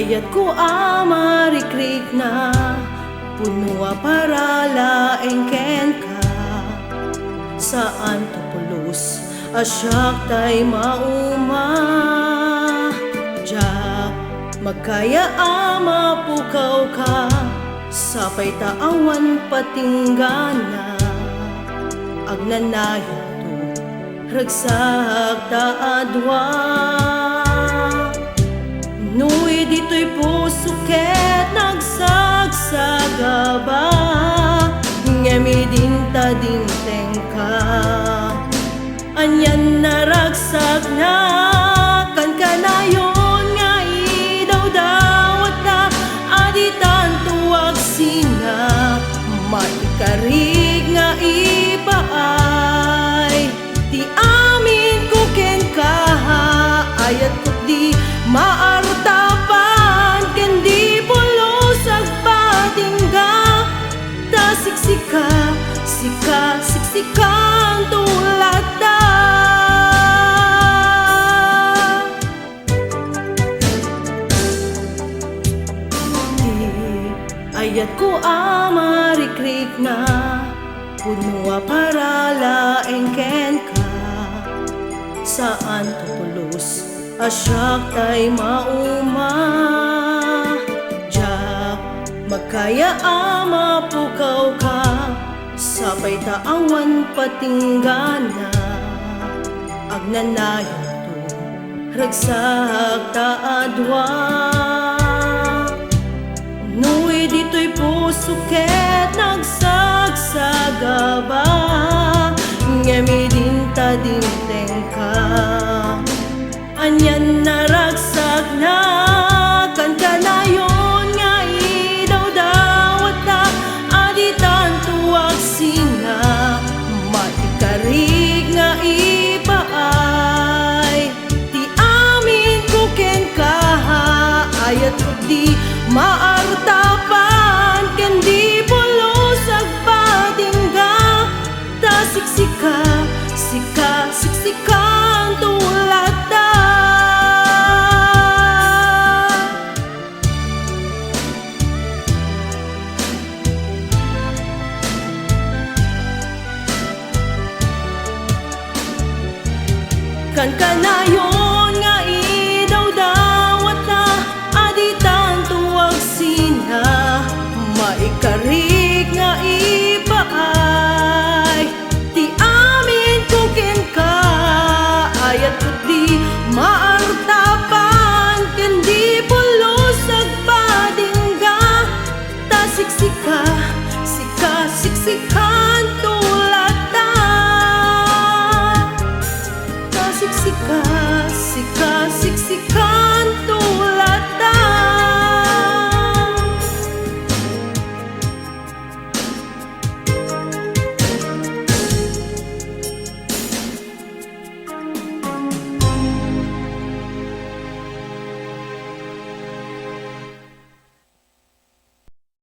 ayat ko amarikrik na punua para laeng ken ka saan tupulos asyak tay mauma ja magkaya ama pukaw ka sapay taawan patinggana agnanayo to ragsak taadwa nuy dito'y puso ket nagsagsagaba ngemi dinta dinteng ka anyan naragsak na kan kanayon nga idawdawat na aditan tuwag sina maikarig nga ipaay di amin ko ken kaha ayat ko di maartapan ken di pulos agpatingga ta siksika siksikan tulad da ayat ko amarikrik na punua para laeng ken ka saan tupulos asyak tay mauma jak magkaya ama pukaw ka sapay taawan patinggana agnanayo to ragsak taadwa nuy dito'y puso ket nagsagsagaba ngemi dinta dinteng ka anyan naragsak na kan kanayon nga idawdawat na aditan tuwag sina maikarig nga ipaay di amin ko ken kaha ayat ko di maartapan ken di pulos agpatingga ta siksikan tulad da kan kanayon